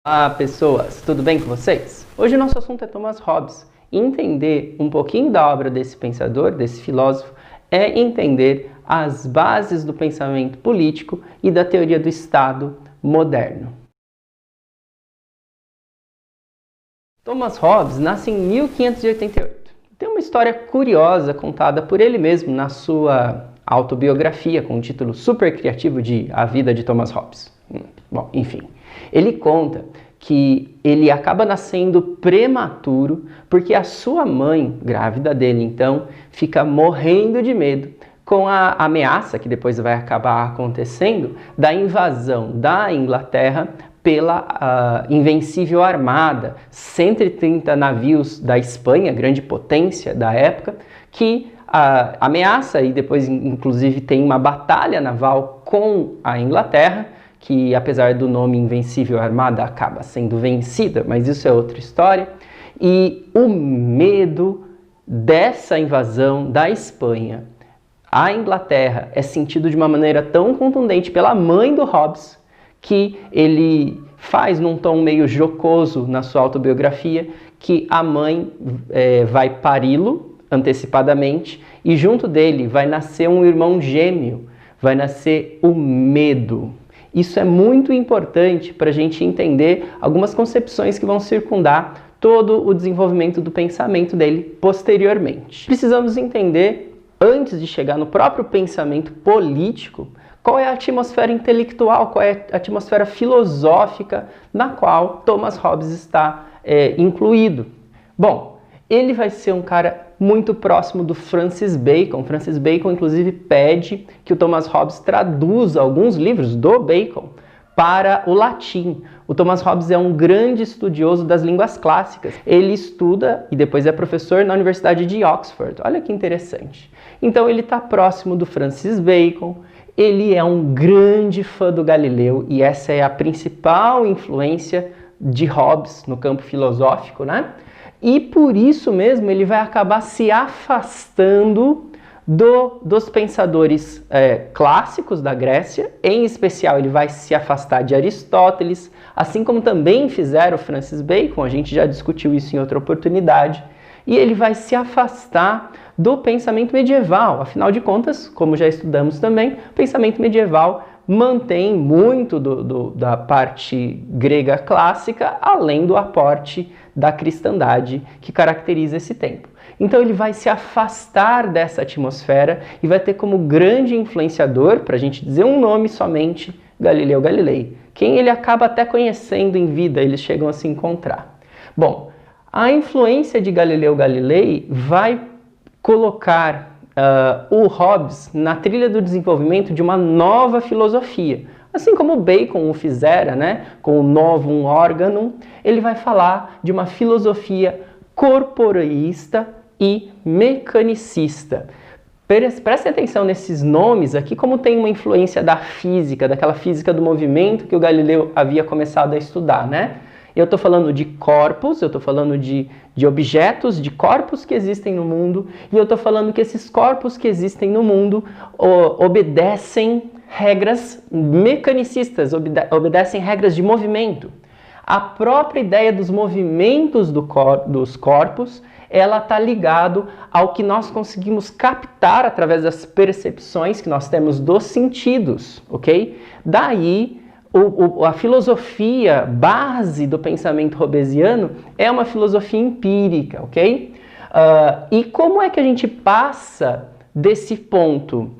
Olá pessoas, tudo bem com vocês? Hoje o nosso assunto é Thomas Hobbes. Entender um pouquinho da obra desse pensador, desse filósofo, é entender as bases do pensamento político e da teoria do Estado moderno. Thomas Hobbes nasce em 1588. Tem uma história curiosa contada por ele mesmo na sua autobiografia com o título super criativo de A Vida de Thomas Hobbes. Bom, enfim, ele conta que ele acaba nascendo prematuro porque a sua mãe, grávida dele então, fica morrendo de medo com a ameaça, que depois vai acabar acontecendo, da invasão da Inglaterra pela Invencível Armada, 130 navios da Espanha, grande potência da época, que ameaça e depois inclusive tem uma batalha naval com a Inglaterra, que apesar do nome Invencível Armada acaba sendo vencida, mas isso é outra história. E o medo dessa invasão da Espanha à Inglaterra é sentido de uma maneira tão contundente pela mãe do Hobbes, que ele faz num tom meio jocoso na sua autobiografia, que a mãe vai pari-lo antecipadamente e junto dele vai nascer um irmão gêmeo, vai nascer o medo. Isso é muito importante para a gente entender algumas concepções que vão circundar todo o desenvolvimento do pensamento dele posteriormente. Precisamos entender, antes de chegar no próprio pensamento político, qual é a atmosfera intelectual, qual é a atmosfera filosófica na qual Thomas Hobbes está incluído. Bom, ele vai ser um cara muito próximo do Francis Bacon. Francis Bacon, inclusive, pede que o Thomas Hobbes traduza alguns livros do Bacon para o latim. O Thomas Hobbes é um grande estudioso das línguas clássicas. Ele estuda e depois é professor na Universidade de Oxford. Olha que interessante. Então ele está próximo do Francis Bacon. Ele é um grande fã do Galileu e essa é a principal influência de Hobbes no campo filosófico, né? E por isso mesmo ele vai acabar se afastando dos pensadores clássicos da Grécia. Em especial, ele vai se afastar de Aristóteles, assim como também fizeram Francis Bacon, a gente já discutiu isso em outra oportunidade. E ele vai se afastar do pensamento medieval. Afinal de contas, como já estudamos também, o pensamento medieval mantém muito da parte grega clássica, além do aporte da cristandade que caracteriza esse tempo. Então ele vai se afastar dessa atmosfera e vai ter como grande influenciador, para a gente dizer um nome somente, Galileu Galilei, quem ele acaba até conhecendo em vida, eles chegam a se encontrar. Bom, a influência de Galileu Galilei vai colocar o Hobbes na trilha do desenvolvimento de uma nova filosofia. Assim como Bacon o fizera, né, com o Novum Organum, ele vai falar de uma filosofia corporeísta e mecanicista. Prestem atenção nesses nomes aqui, como tem uma influência da física, daquela física do movimento que o Galileu havia começado a estudar, né? Eu estou falando de corpos, eu estou falando de objetos, de corpos que existem no mundo, e eu estou falando que esses corpos que existem no mundo obedecem regras mecanicistas, obedecem regras de movimento. A própria ideia dos movimentos dos corpos, ela está ligado ao que nós conseguimos captar através das percepções que nós temos dos sentidos, ok? Daí, a filosofia base do pensamento hobbesiano é uma filosofia empírica, ok? E como é que a gente passa desse ponto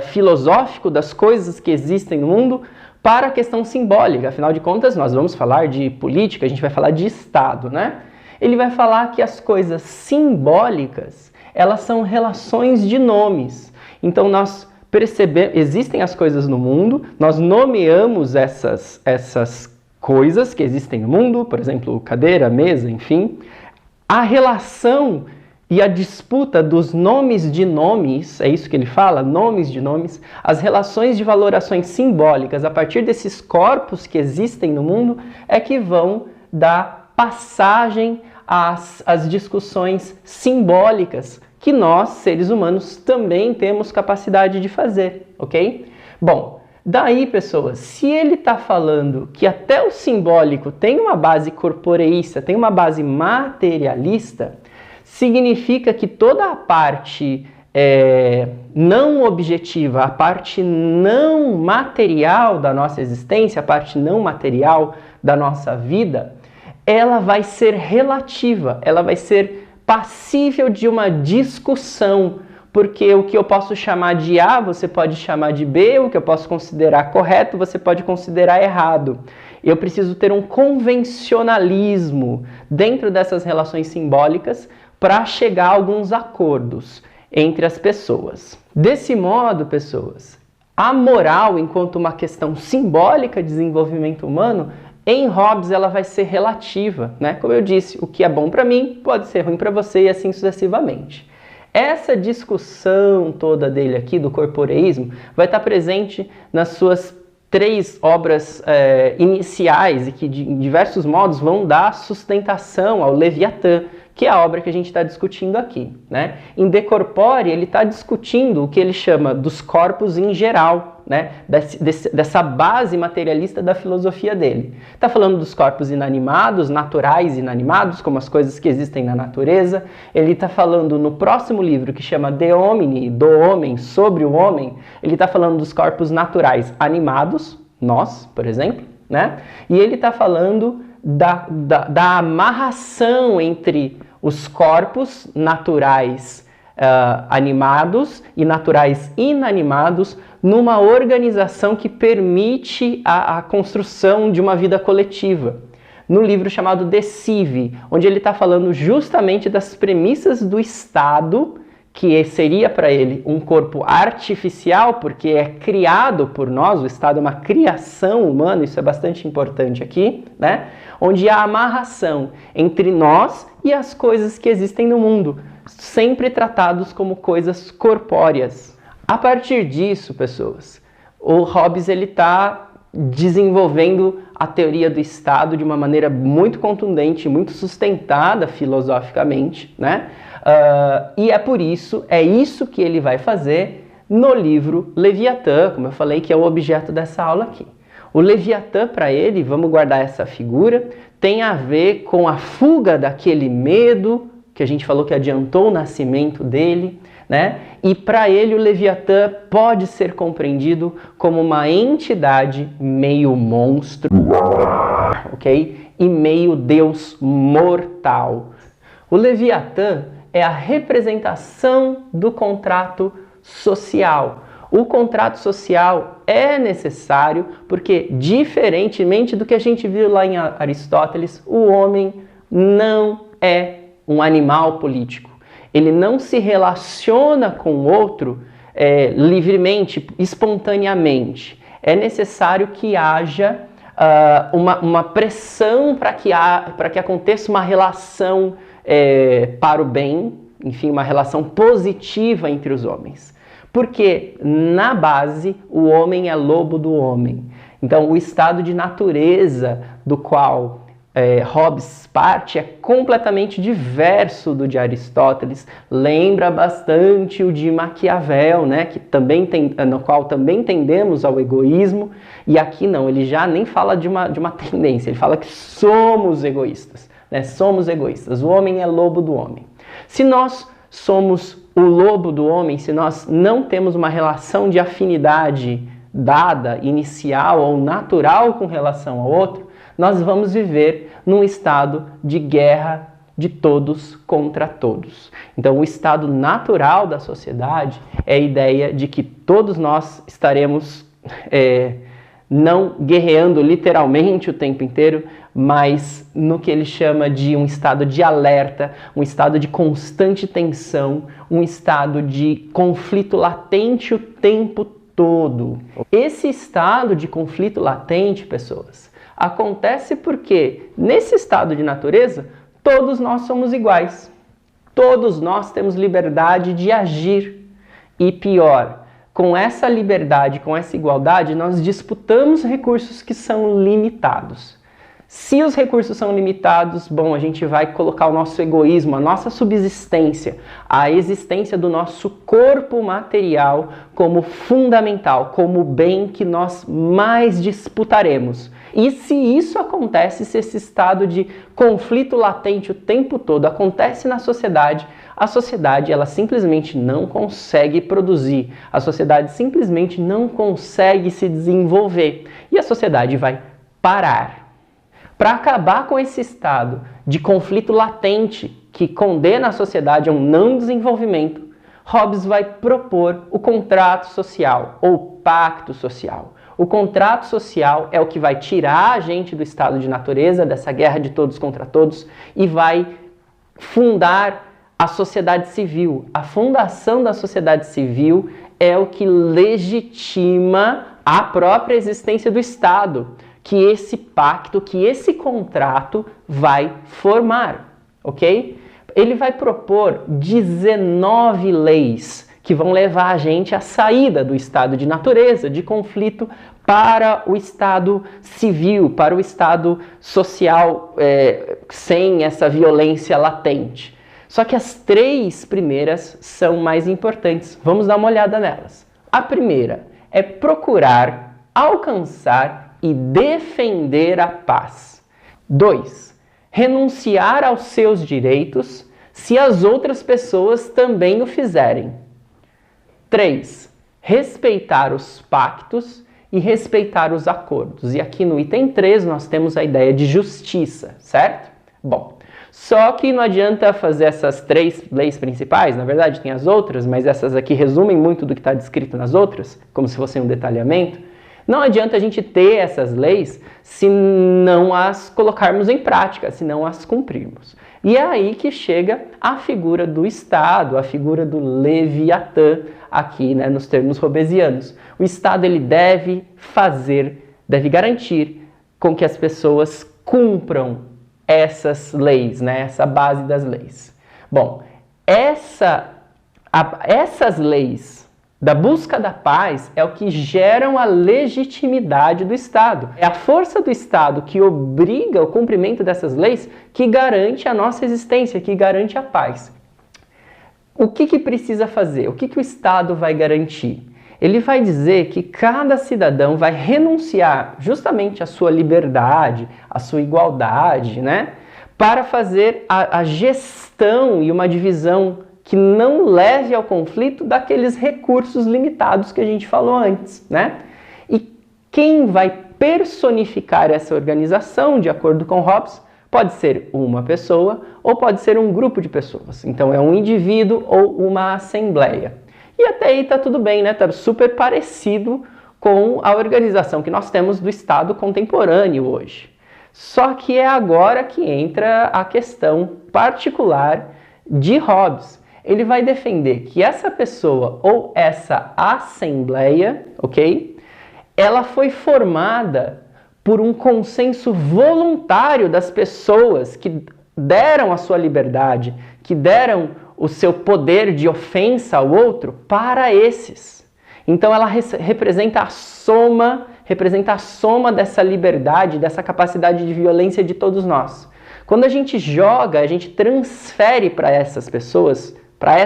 filosófico das coisas que existem no mundo para a questão simbólica? Afinal de contas, nós vamos falar de política, a gente vai falar de Estado, né? Ele vai falar que as coisas simbólicas, elas são relações de nomes. Então, nós percebemos, existem as coisas no mundo, nós nomeamos essas coisas que existem no mundo, por exemplo, cadeira, mesa, enfim. A relação e a disputa dos nomes de nomes, é isso que ele fala, nomes de nomes, as relações de valorações simbólicas a partir desses corpos que existem no mundo é que vão dar passagem às discussões simbólicas que nós, seres humanos, também temos capacidade de fazer, ok? Bom, Daí, pessoas, se ele está falando que até o simbólico tem uma base corporeísta, tem uma base materialista, significa que toda a parte não objetiva, a parte não material da nossa existência, a parte não material da nossa vida, ela vai ser relativa, ela vai ser passível de uma discussão, porque o que eu posso chamar de A, você pode chamar de B, o que eu posso considerar correto, você pode considerar errado. Eu preciso ter um convencionalismo dentro dessas relações simbólicas para chegar a alguns acordos entre as pessoas. Desse modo, pessoas, a moral, enquanto uma questão simbólica de desenvolvimento humano, em Hobbes ela vai ser relativa, né? Como eu disse, o que é bom para mim pode ser ruim para você e assim sucessivamente. Essa discussão toda dele aqui, do corporeísmo, vai estar presente nas suas 3 obras iniciais e que, em diversos modos, vão dar sustentação ao Leviatã, que é a obra que a gente está discutindo aqui, né? Em De Corpore, ele está discutindo o que ele chama dos corpos em geral, né? Dessa base materialista da filosofia dele. Está falando dos corpos inanimados, naturais inanimados, como as coisas que existem na natureza. Ele está falando no próximo livro, que chama De Homini, do homem, sobre o homem, ele está falando dos corpos naturais animados, nós, por exemplo, né? E ele está falando da amarração entre os corpos naturais animados e naturais inanimados numa organização que permite a construção de uma vida coletiva. No livro chamado De Sive, onde ele está falando justamente das premissas do Estado, que seria para ele um corpo artificial, porque é criado por nós, o Estado é uma criação humana, isso é bastante importante aqui, né? Onde há amarração entre nós e as coisas que existem no mundo, sempre tratados como coisas corpóreas. A partir disso, pessoas, o Hobbes está desenvolvendo a teoria do Estado de uma maneira muito contundente, muito sustentada filosoficamente, né? E é isso que ele vai fazer no livro Leviatã, como eu falei, que é o objeto dessa aula aqui. O Leviatã, para ele, vamos guardar essa figura, tem a ver com a fuga daquele medo que a gente falou que adiantou o nascimento dele, né? E para ele o Leviatã pode ser compreendido como uma entidade meio monstro, ok? E meio deus mortal. O Leviatã é a representação do contrato social. O contrato social é necessário porque, diferentemente do que a gente viu lá em Aristóteles, o homem não é um animal político. Ele não se relaciona com o outro livremente, espontaneamente. É necessário que haja uma pressão para que aconteça uma relação para o bem, enfim, uma relação positiva entre os homens. Porque, na base, o homem é lobo do homem. Então, o estado de natureza do qual Hobbes parte é completamente diverso do de Aristóteles, lembra bastante o de Maquiavel, né, no qual também tendemos ao egoísmo, e aqui não, ele já nem fala de uma tendência, ele fala que somos egoístas, né, somos egoístas, o homem é lobo do homem. Se nós somos o lobo do homem, se nós não temos uma relação de afinidade dada, inicial ou natural com relação ao outro, nós vamos viver num estado de guerra de todos contra todos. Então, o estado natural da sociedade é a ideia de que todos nós estaremos não guerreando literalmente o tempo inteiro, mas no que ele chama de um estado de alerta, um estado de constante tensão, um estado de conflito latente o tempo todo. Esse estado de conflito latente, pessoas, acontece porque, nesse estado de natureza, todos nós somos iguais. Todos nós temos liberdade de agir. E pior, com essa liberdade, com essa igualdade, nós disputamos recursos que são limitados. Se os recursos são limitados, bom, a gente vai colocar o nosso egoísmo, a nossa subsistência, a existência do nosso corpo material como fundamental, como bem que nós mais disputaremos. E se isso acontece, se esse estado de conflito latente o tempo todo acontece na sociedade, a sociedade ela simplesmente não consegue produzir, a sociedade simplesmente não consegue se desenvolver e a sociedade vai parar. Para acabar com esse estado de conflito latente que condena a sociedade a um não desenvolvimento, Hobbes vai propor o contrato social ou pacto social. O contrato social é o que vai tirar a gente do estado de natureza, dessa guerra de todos contra todos, e vai fundar a sociedade civil. A fundação da sociedade civil é o que legitima a própria existência do Estado, que esse pacto, que esse contrato vai formar, ok? Ele vai propor 19 leis que vão levar a gente à saída do estado de natureza, de conflito, para o estado civil, para o estado social sem essa violência latente. Só que as 3 primeiras são mais importantes. Vamos dar uma olhada nelas. A primeira é procurar alcançar e defender a paz. 2. Renunciar aos seus direitos se as outras pessoas também o fizerem. 3. Respeitar os pactos e respeitar os acordos. E aqui no item 3 nós temos a ideia de justiça, certo? Bom, só que não adianta fazer essas 3 leis principais, na verdade tem as outras, mas essas aqui resumem muito do que está descrito nas outras, como se fosse um detalhamento. Não adianta a gente ter essas leis se não as colocarmos em prática, se não as cumprirmos. E é aí que chega a figura do Estado, a figura do Leviatã, aqui, né, nos termos hobbesianos. O Estado ele deve garantir com que as pessoas cumpram essas leis, né, essa base das leis. Bom, essas leis da busca da paz é o que geram a legitimidade do Estado. É a força do Estado que obriga o cumprimento dessas leis que garante a nossa existência, que garante a paz. O que precisa fazer? O que o Estado vai garantir? Ele vai dizer que cada cidadão vai renunciar justamente à sua liberdade, à sua igualdade, né? Para fazer a gestão e uma divisão que não leve ao conflito daqueles recursos limitados que a gente falou antes, né? E quem vai personificar essa organização, de acordo com Hobbes, pode ser uma pessoa ou pode ser um grupo de pessoas. Então é um indivíduo ou uma assembleia. E até aí tá tudo bem, né? Tá super parecido com a organização que nós temos do Estado contemporâneo hoje. Só que é agora que entra a questão particular de Hobbes. Ele vai defender que essa pessoa ou essa assembleia, ok? Ela foi formada por um consenso voluntário das pessoas que deram a sua liberdade, que deram o seu poder de ofensa ao outro para esses. Então ela representa a soma dessa liberdade, dessa capacidade de violência de todos nós. Quando a gente joga, a gente transfere para essas pessoas, para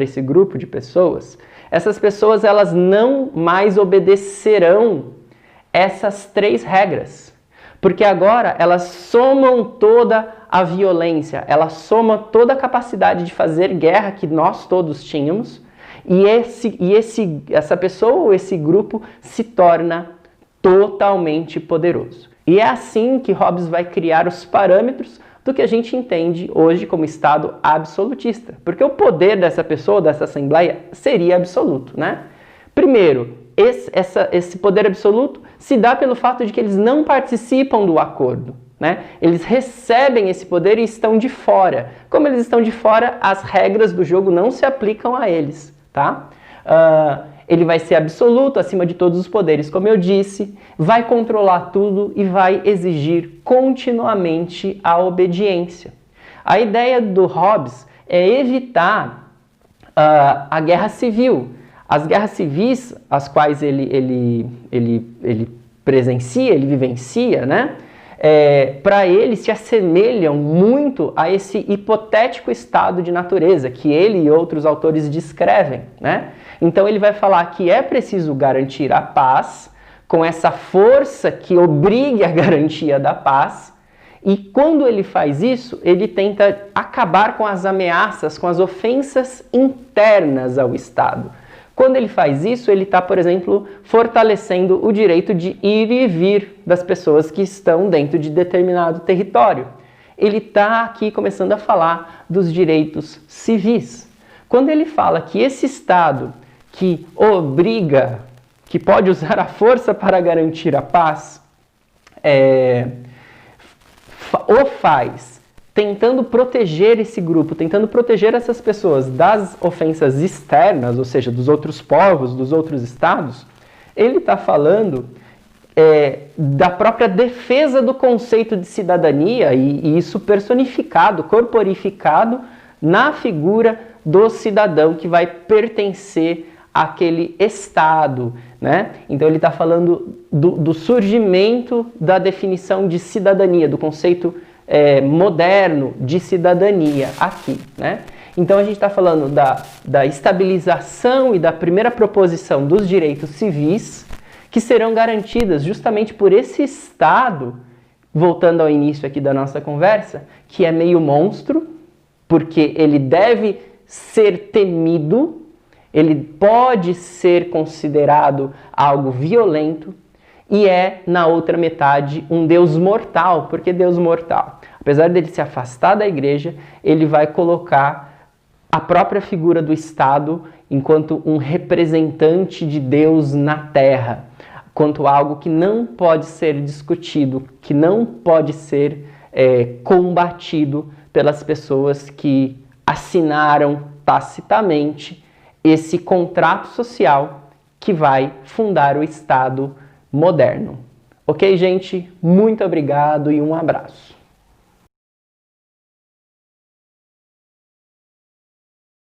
esse grupo de pessoas, essas pessoas elas não mais obedecerão essas 3 regras. Porque agora elas somam toda a violência, elas somam toda a capacidade de fazer guerra que nós todos tínhamos, e essa pessoa ou esse grupo se torna totalmente poderoso. E é assim que Hobbes vai criar os parâmetros do que a gente entende hoje como Estado absolutista. Porque o poder dessa pessoa, dessa assembleia, seria absoluto, né? Primeiro, esse poder absoluto se dá pelo fato de que eles não participam do acordo, né? Eles recebem esse poder e estão de fora. Como eles estão de fora, as regras do jogo não se aplicam a eles, tá? Ele vai ser absoluto acima de todos os poderes, como eu disse, vai controlar tudo e vai exigir continuamente a obediência. A ideia do Hobbes é evitar a guerra civil. As guerras civis, as quais ele presencia, ele vivencia, né? para ele se assemelham muito a esse hipotético estado de natureza que ele e outros autores descrevem, né? Então ele vai falar que é preciso garantir a paz com essa força que obrigue a garantia da paz, e quando ele faz isso, ele tenta acabar com as ameaças, com as ofensas internas ao Estado. Quando ele faz isso, ele está, por exemplo, fortalecendo o direito de ir e vir das pessoas que estão dentro de determinado território. Ele está aqui começando a falar dos direitos civis. Quando ele fala que esse Estado que obriga, que pode usar a força para garantir a paz, o faz tentando proteger esse grupo, tentando proteger essas pessoas das ofensas externas, ou seja, dos outros povos, dos outros estados, ele está falando da própria defesa do conceito de cidadania, e isso personificado, corporificado na figura do cidadão que vai pertencer àquele estado, né? Então ele está falando do surgimento da definição de cidadania, do conceito moderno de cidadania aqui, né? Então a gente está falando da estabilização e da primeira proposição dos direitos civis, que serão garantidas justamente por esse Estado, voltando ao início aqui da nossa conversa, que é meio monstro, porque ele deve ser temido, ele pode ser considerado algo violento, e na outra metade, um Deus mortal. Por que Deus mortal? Apesar dele se afastar da igreja, ele vai colocar a própria figura do Estado enquanto um representante de Deus na terra, quanto algo que não pode ser discutido, que não pode ser combatido pelas pessoas que assinaram tacitamente esse contrato social que vai fundar o Estado moderno. Ok, gente? Muito obrigado e um abraço.